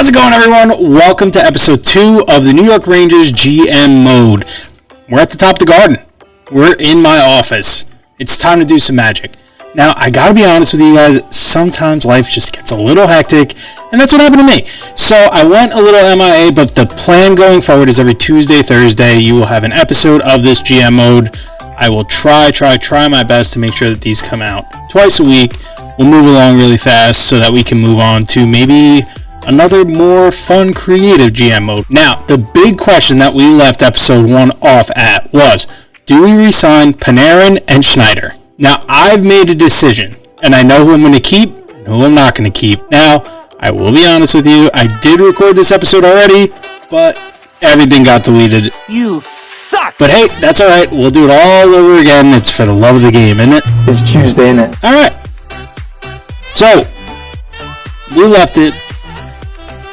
How's it going, everyone? Welcome to episode 2 of the New York Rangers GM mode. We're at the top of the garden. We're in my office. It's time to do some magic. Now, I gotta be honest with you guys, sometimes life just gets a little hectic, and that's what happened to me. So I went a little MIA, but the plan going forward is every Tuesday, Thursday, you will have an episode of this GM mode. I will try my best to make sure that these come out twice a week. We'll move along really fast so that we can move on to maybe another more fun, creative GM mode. Now, the big question that we left episode 1 off at was, do we re-sign Panarin and Schneider? Now, I've made a decision, and I know who I'm going to keep and who I'm not going to keep. Now, I will be honest with you, I did record this episode already, but everything got deleted. You suck! But hey, that's alright, we'll do it all over again. It's for the love of the game, isn't it? It's Tuesday, isn't it? Alright. So, we left it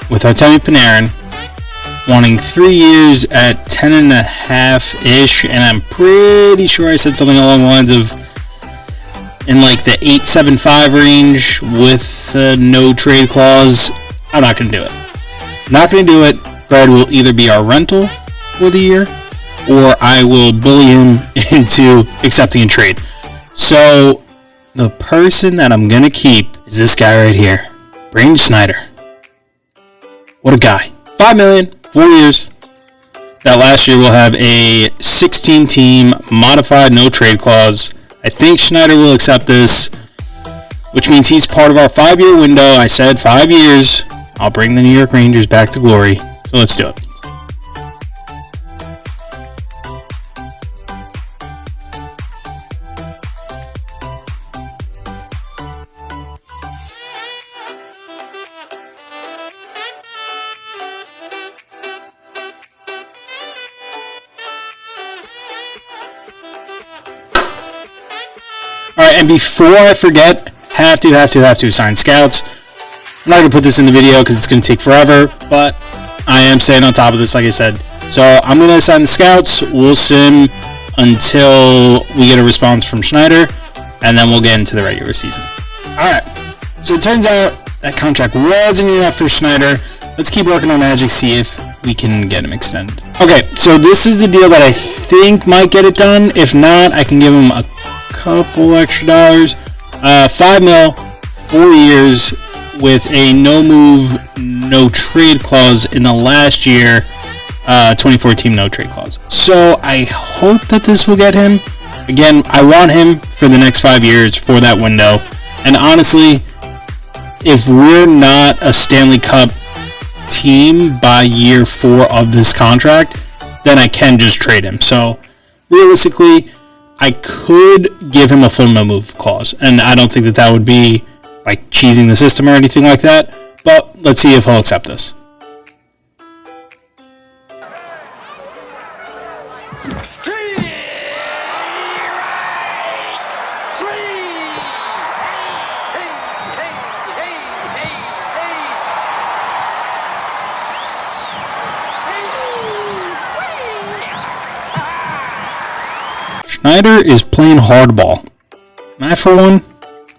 with Artemi Panarin wanting 3 years at 10.5-ish, and I'm pretty sure I said something along the lines of in like the 8.75 range with no trade clause. I'm not going to do it. Not going to do it. Brad will either be our rental for the year, or I will bully him into accepting a trade. So, the person that I'm going to keep is this guy right here, Braden Schneider. What a guy. $5 million, 4 years. That last year we'll have a 16-team modified no trade clause. I think Schneider will accept this, which means he's part of our 5-year window. I said 5 years. I'll bring the New York Rangers back to glory. So let's do it. Alright, and before I forget, have to sign scouts. I'm not going to put this in the video because it's going to take forever, but I am staying on top of this, like I said. So I'm going to assign the scouts. We'll sim until we get a response from Schneider, and then we'll get into the regular season. Alright, so it turns out that contract wasn't enough for Schneider. Let's keep working on magic, see if we can get him extended. Okay, so this is the deal that I think might get it done. If not, I can give him a couple extra dollars. $5 million, 4 years, with a no move, no trade clause in the last year 2014 no trade clause. So I hope that this will get him. Again, I want him for the next 5 years for that window. And honestly, if we're not a Stanley Cup team by year 4 of this contract, then I can just trade him. So realistically, I could give him a full no move clause, and I don't think that that would be like cheesing the system or anything like that, but let's see if he'll accept this. Schneider is playing hardball, and I, for one,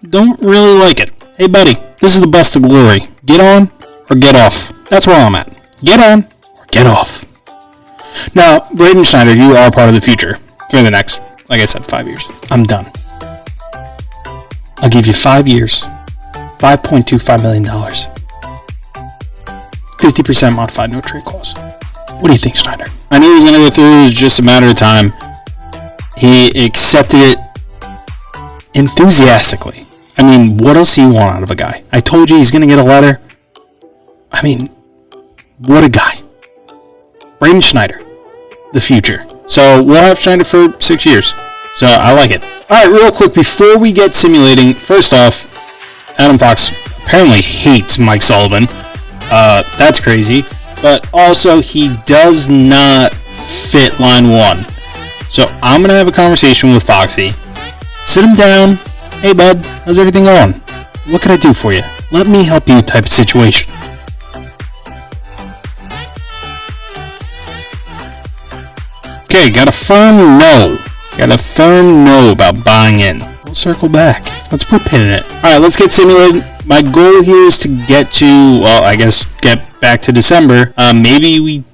don't really like it. Hey, buddy, this is the bus to glory. Get on or get off. That's where I'm at. Get on or get off. Now, Braden Schneider, you are part of the future for the next, like I said, 5 years. I'm done. I'll give you 5 years, $5.25 million, 50% modified no trade clause. What do you think, Schneider? I knew he was going to go through. It was just a matter of time. He accepted it enthusiastically. I mean, what else do you want out of a guy? I told you he's going to get a letter. I mean, what a guy. Braden Schneider, the future. So we'll have Schneider for 6 years. So I like it. All right, real quick, before we get simulating, first off, Adam Fox apparently hates Mike Sullivan. That's crazy. But also, he does not fit line 1. So I'm going to have a conversation with Foxy. Sit him down. Hey, bud, how's everything going? What can I do for you? Let me help you type of situation. Okay, got a firm no. Got a firm no about buying in. We'll circle back. Let's put a pin in it. Alright, let's get simulated. My goal here is to get to, well, I guess get back to December. Maybe we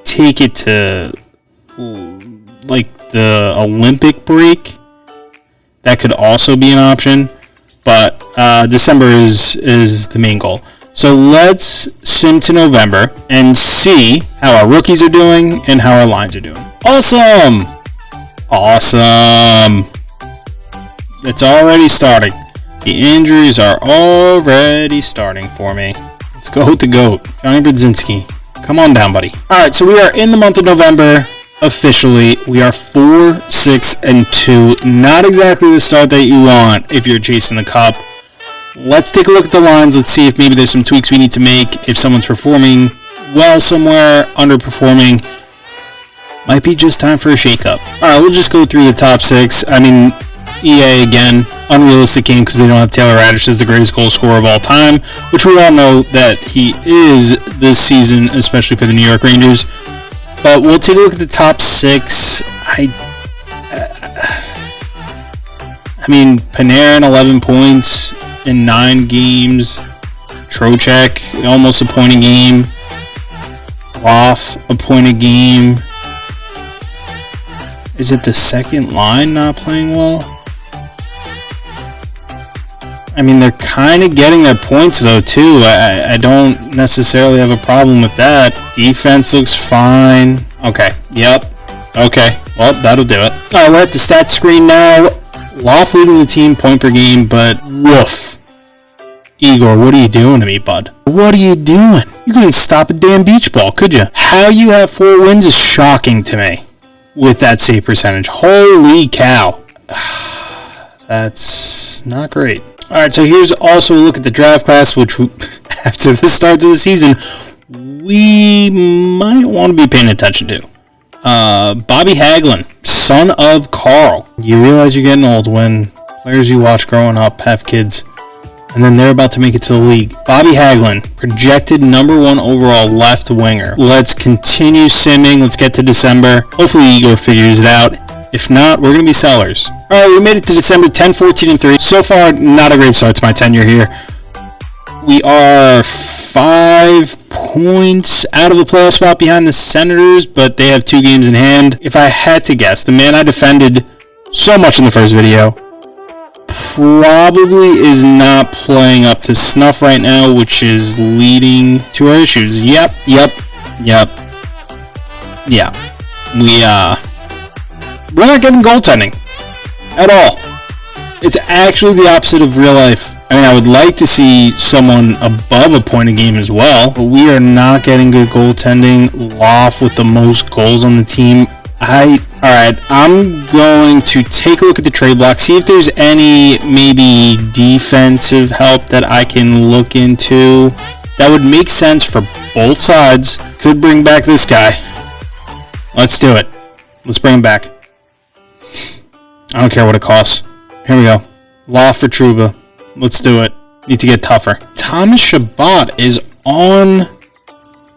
take it to like the Olympic break. That could also be an option, but December is the main goal. So let's sim to November and see how our rookies are doing and how our lines are doing. Awesome! It's already starting. The injuries are already starting for me. Let's go with the GOAT, Johnny Brodzinski. Come on down, buddy. Alright, so we are in the month of November. Officially, we are 4-6-2. Not exactly the start that you want if you're chasing the cup. Let's take a look at the lines. Let's see if maybe there's some tweaks we need to make. If someone's performing well somewhere, underperforming, might be just time for a shakeup. Alright, we'll just go through the top 6. I mean, EA again, unrealistic game because they don't have Taylor Radish as the greatest goal scorer of all time, which we all know that he is this season, especially for the New York Rangers. But we'll take a look at the top 6. I mean, Panarin, 11 points in 9 games. Trocheck, almost a point a game. Loff, a point a game. Is it the second line not playing well? I mean, they're kind of getting their points, though, too. I don't necessarily have a problem with that. Defense looks fine. Okay. Yep. Okay. Well, that'll do it. All right, we're at the stats screen now. Loff leading the team point per game, but woof. Igor, what are you doing to me, bud? What are you doing? You couldn't stop a damn beach ball, could you? How you have 4 wins is shocking to me with that save percentage. Holy cow. That's not great. Alright, so here's also a look at the draft class, which after the start of the season, we might want to be paying attention to. Bobby Hagelin, son of Carl. You realize you're getting old when players you watch growing up have kids, and then they're about to make it to the league. Bobby Hagelin, projected number 1 overall left winger. Let's continue simming. Let's get to December. Hopefully Igor figures it out. If not, we're going to be sellers. Alright, we made it to December, 10-14-3. So far, not a great start to my tenure here. We are 5 points out of the playoff spot behind the Senators, but they have 2 games in hand. If I had to guess, the man I defended so much in the first video probably is not playing up to snuff right now, which is leading to our issues. Yep. Yeah. We're not getting goaltending at all. It's actually the opposite of real life. I mean, I would like to see someone above a point a game as well, but we are not getting good goaltending. Loff with the most goals on the team. Alright, I'm going to take a look at the trade block, see if there's any maybe defensive help that I can look into. That would make sense for both sides. Could bring back this guy. Let's do it. Let's bring him back. I don't care what it costs. Here we go. Loff for Trouba. Let's do it. Need to get tougher. Thomas Chabot is on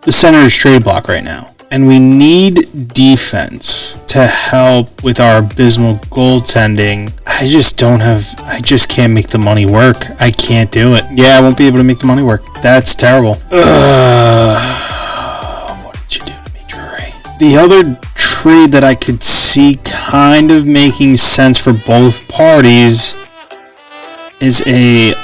the Senators trade block right now. And we need defense to help with our abysmal goaltending. I just can't make the money work. I can't do it. Yeah, I won't be able to make the money work. That's terrible. What did you do to me, Drury? The other trade that I could see kind of making sense for both parties is a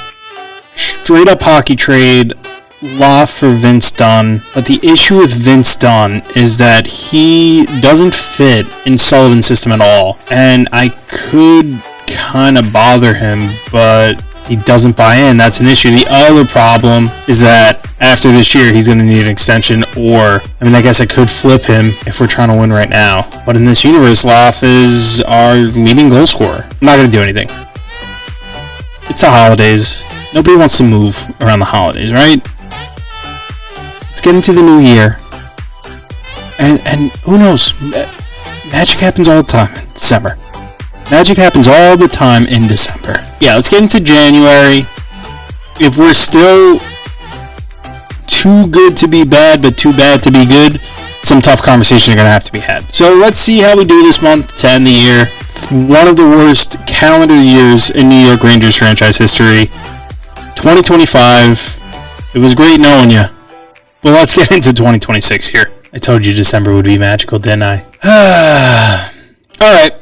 straight up hockey trade, Loff for Vince Dunn. But the issue with Vince Dunn is that he doesn't fit in Sullivan's system at all, and I could kind of bother him, but he doesn't buy in. That's an issue. The other problem is that after this year, he's going to need an extension, or, I mean, I guess I could flip him if we're trying to win right now. But in this universe, Loff is our leading goal scorer. I'm not going to do anything. It's the holidays. Nobody wants to move around the holidays, right? Let's get into the new year. And who knows? Magic happens all the time in December. Magic happens all the time in December. Yeah, let's get into January. If we're still too good to be bad, but too bad to be good, some tough conversations are going to have to be had. So let's see how we do this month to end the year. One of the worst calendar years in New York Rangers franchise history. 2025. It was great knowing you. But let's get into 2026 here. I told you December would be magical, didn't I? All right.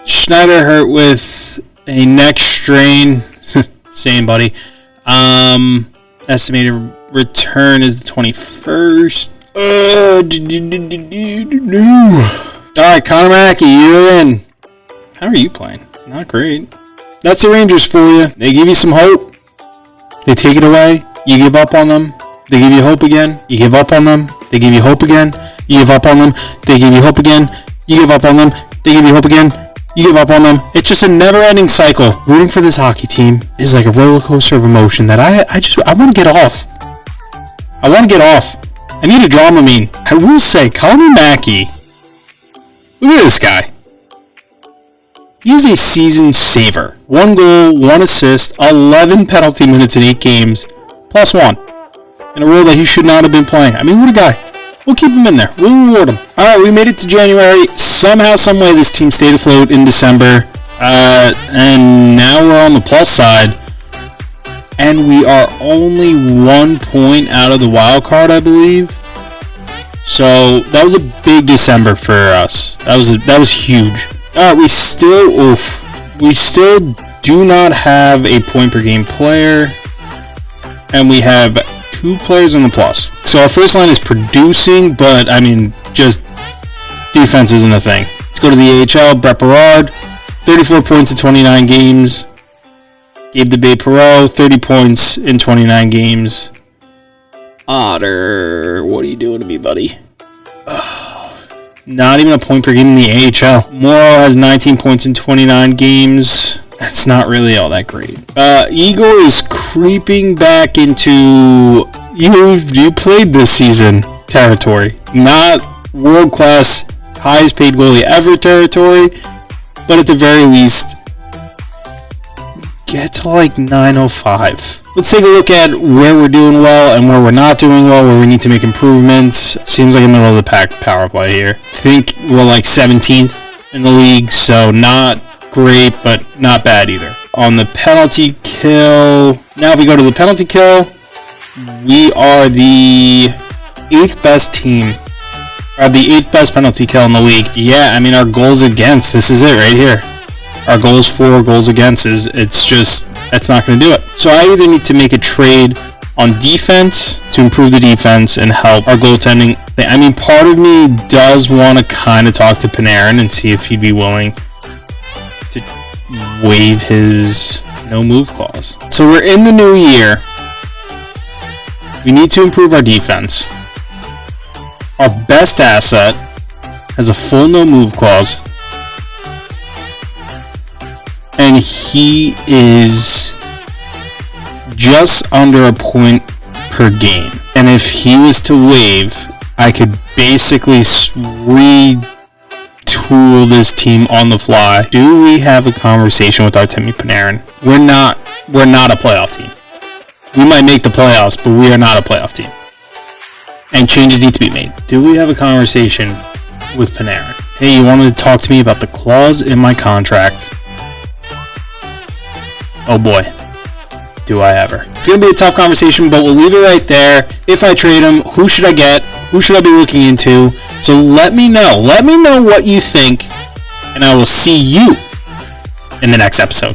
Schneider hurt with a neck strain. Same, buddy. Estimated return is the 21st. All right, Connor Mackey, you're in. How are you playing? Not great. That's the Rangers for you. They give you some hope. They take it away. You give up on them. They give you hope again. You give up on them. They give you hope again. You give up on them. They give you hope again. You give up on them. They give you hope again. You give up on them. It's just a never-ending cycle. Rooting for this hockey team is like a roller coaster of emotion that I want to get off. I want to get off. I need a Dramamine. I will say, Connor Mackey. Look at this guy. He is a season saver. 1 goal, 1 assist, 11 penalty minutes in 8 games, plus 1. In a role that he should not have been playing. I mean, what a guy. We'll keep him in there. We'll reward him. Alright, we made it to January. Somehow, someway, this team stayed afloat in December. And now we're on the plus side. And we are only 1 point out of the wild card, I believe. So, that was a big December for us. That was huge. Alright, we still do not have a point per game player. And we have 2 players in the plus. So our first line is producing, but I mean, just defense isn't a thing. Let's go to the AHL. Brett Berard, 34 points in 29 games. Gabe DeBay-Perreault, 30 points in 29 games. Otter, what are you doing to me, buddy? Not even a point per game in the AHL. Morrow has 19 points in 29 games. That's not really all that great. Igor is creeping back into you played this season territory. Not world-class, highest paid goalie ever territory, but at the very least, get to like 905. Let's take a look at where we're doing well and where we're not doing well, where we need to make improvements. Seems like a middle of the pack power play here. I think we're like 17th in the league, so not great, but not bad either. On the penalty kill, now if we go to the penalty kill, we are the 8th best team, or the 8th best penalty kill in the league. Yeah, I mean, our goals against, this is it right here. Our goals for, goals against that's not going to do it. So I either need to make a trade on defense to improve the defense and help our goaltending. I mean, part of me does want to kind of talk to Panarin and see if he'd be willing to waive his no move clause. So we're in the new year. We need to improve our defense. Our best asset has a full no move clause. And he is just under a point per game. And if he was to waive, I could basically retool this team on the fly. Do we have a conversation with Artemi Panarin? We're not a playoff team. We might make the playoffs, but we are not a playoff team. And changes need to be made. Do we have a conversation with Panarin? Hey, you wanted to talk to me about the clause in my contract? Oh boy, do I ever. It's going to be a tough conversation, but we'll leave it right there. If I trade him, who should I get? Who should I be looking into? So let me know. Let me know what you think, and I will see you in the next episode.